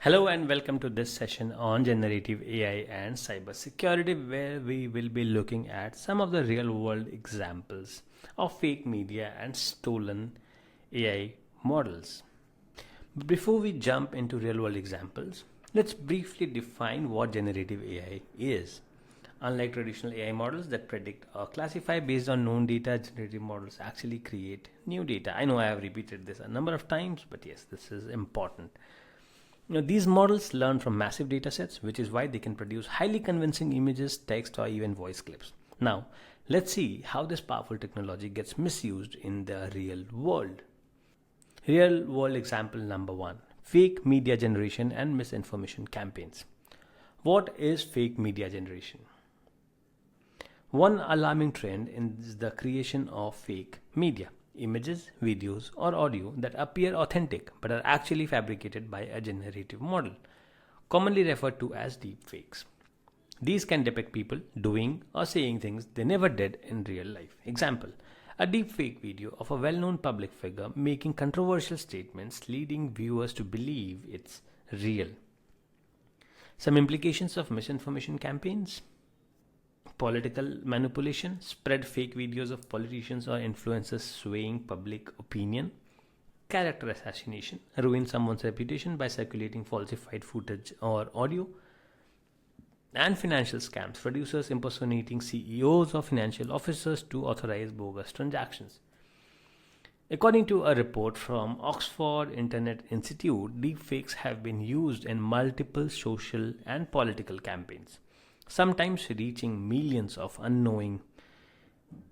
Hello and welcome to this session on generative AI and cybersecurity, where we will be looking at some of the real world examples of fake media and stolen AI models. Before we jump into real world examples, let's briefly define what generative AI is. Unlike traditional AI models that predict or classify based on known data, generative models actually create new data. I know I have repeated this a number of times, but yes, this is important. These models learn from massive data sets, which is why they can produce highly convincing images, text, or even voice clips. Now, let's see how this powerful technology gets misused in the real world. Real world example number one: fake media generation and misinformation campaigns. What is fake media generation? One alarming trend is the creation of fake media, images, videos, or audio that appear authentic but are actually fabricated by a generative model, commonly referred to as deepfakes. These can depict people doing or saying things they never did in real life. Example: a deepfake video of a well known public figure making controversial statements, leading viewers to believe it's real. Some implications of misinformation campaigns: political manipulation, spread fake videos of politicians or influencers swaying public opinion; character assassination, ruin someone's reputation by circulating falsified footage or audio; and financial scams, producers impersonating CEOs or financial officers to authorize bogus transactions. According to a report from Oxford Internet Institute, deepfakes have been used in multiple social and political campaigns, sometimes reaching millions of unknowing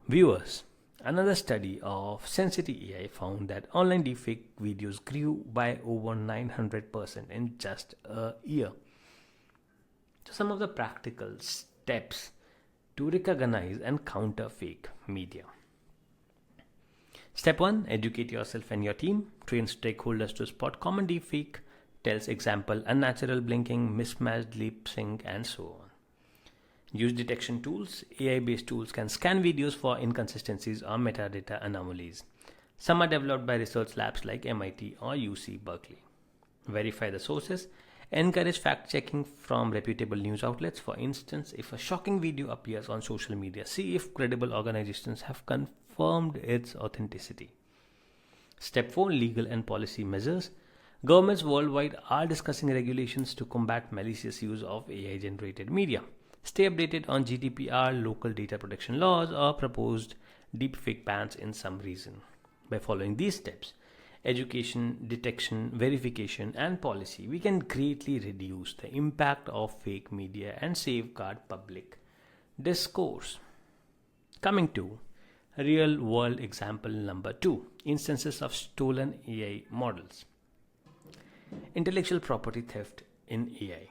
viewers. Another study of Sensity AI found that online deepfake videos grew by over 900% in just a year. So, some of the practical steps to recognize and counter fake media. Step 1: educate yourself and your team. Train stakeholders to spot common deepfake tells, example, unnatural blinking, mismatched lip sync, and so on. Use detection tools. AI-based tools can scan videos for inconsistencies or metadata anomalies. Some are developed by research labs like MIT or UC Berkeley. Verify the sources. Encourage fact-checking from reputable news outlets. For instance, if a shocking video appears on social media, see if credible organizations have confirmed its authenticity. Step 4: legal and policy measures. Governments worldwide are discussing regulations to combat malicious use of AI-generated media. Stay updated on GDPR, local data protection laws, or proposed deepfake bans in some region. By following these steps, education, detection, verification, and policy, we can greatly reduce the impact of fake media and safeguard public discourse. Coming to real world example number 2: instances of stolen AI models. Intellectual property theft in AI.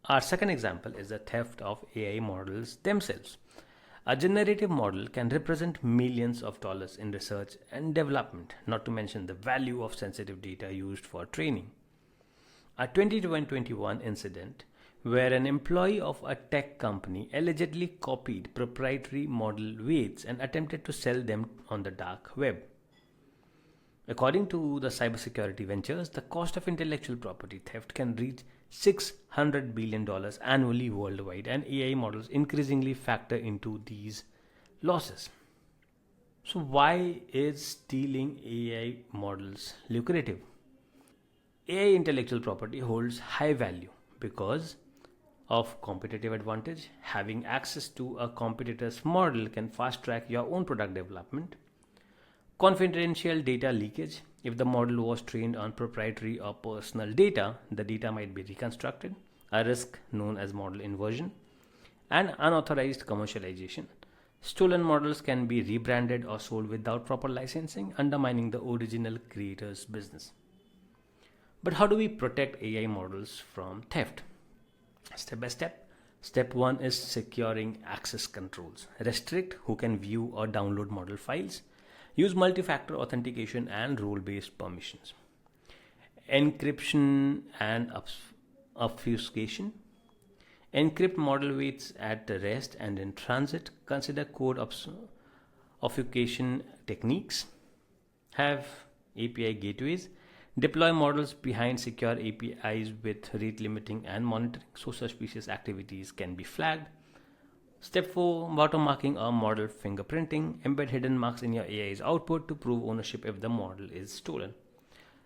Our second example is the theft of AI models themselves. A generative model can represent millions of dollars in research and development, not to mention the value of sensitive data used for training. A 2021 incident where an employee of a tech company allegedly copied proprietary model weights and attempted to sell them on the dark web. According to the cybersecurity ventures, the cost of intellectual property theft can reach $600 billion annually worldwide, and AI models increasingly factor into these losses. So, why is stealing AI models lucrative? AI intellectual property holds high value because of competitive advantage. Having access to a competitor's model can fast track your own product development. Confidential data leakage. If the model was trained on proprietary or personal data, the data might be reconstructed, a risk known as model inversion. And unauthorized commercialization. Stolen models can be rebranded or sold without proper licensing, undermining the original creator's business. But how do we protect AI models from theft? Step by step. Step 1 is securing access controls. Restrict who can view or download model files. Use multi-factor authentication and role-based permissions. Encryption and obfuscation. Encrypt model weights at rest and in transit. Consider code obfuscation techniques. Have API gateways. Deploy models behind secure APIs with rate limiting and monitoring so suspicious activities can be flagged. Step 4. Watermarking or model fingerprinting. Embed hidden marks in your AI's output to prove ownership if the model is stolen.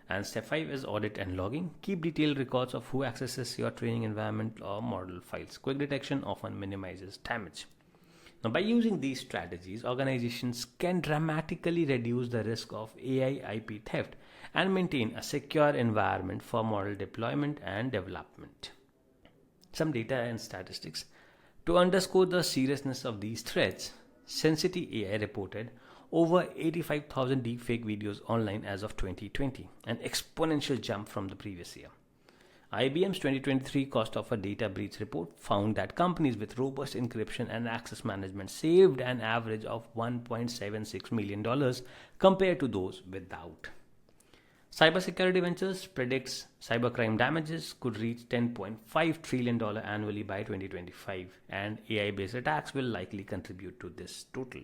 And step 5 is audit and logging. Keep detailed records of who accesses your training environment or model files. Quick detection often minimizes damage. Now, by using these strategies, organizations can dramatically reduce the risk of AI IP theft and maintain a secure environment for model deployment and development. Some data and statistics. To underscore the seriousness of these threats, Sensity AI reported over 85,000 deepfake videos online as of 2020, an exponential jump from the previous year. IBM's 2023 Cost of a Data Breach report found that companies with robust encryption and access management saved an average of $1.76 million compared to those without. Cybersecurity Ventures predicts cybercrime damages could reach $10.5 trillion annually by 2025, and AI-based attacks will likely contribute to this total.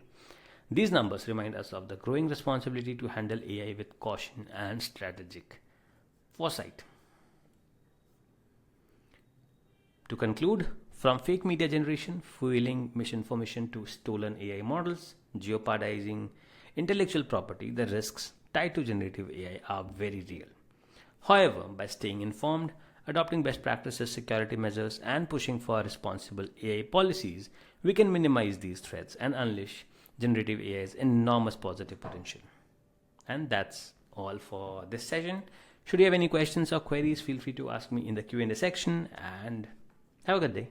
These numbers remind us of the growing responsibility to handle AI with caution and strategic foresight. To conclude, from fake media generation, fueling misinformation to stolen AI models, jeopardizing intellectual property, the risks tied to generative AI are very real. However, by staying informed, adopting best practices, security measures, and pushing for responsible AI policies, we can minimize these threats and unleash generative AI's enormous positive potential. And that's all for this session. Should you have any questions or queries, feel free to ask me in the Q&A section, and have a good day.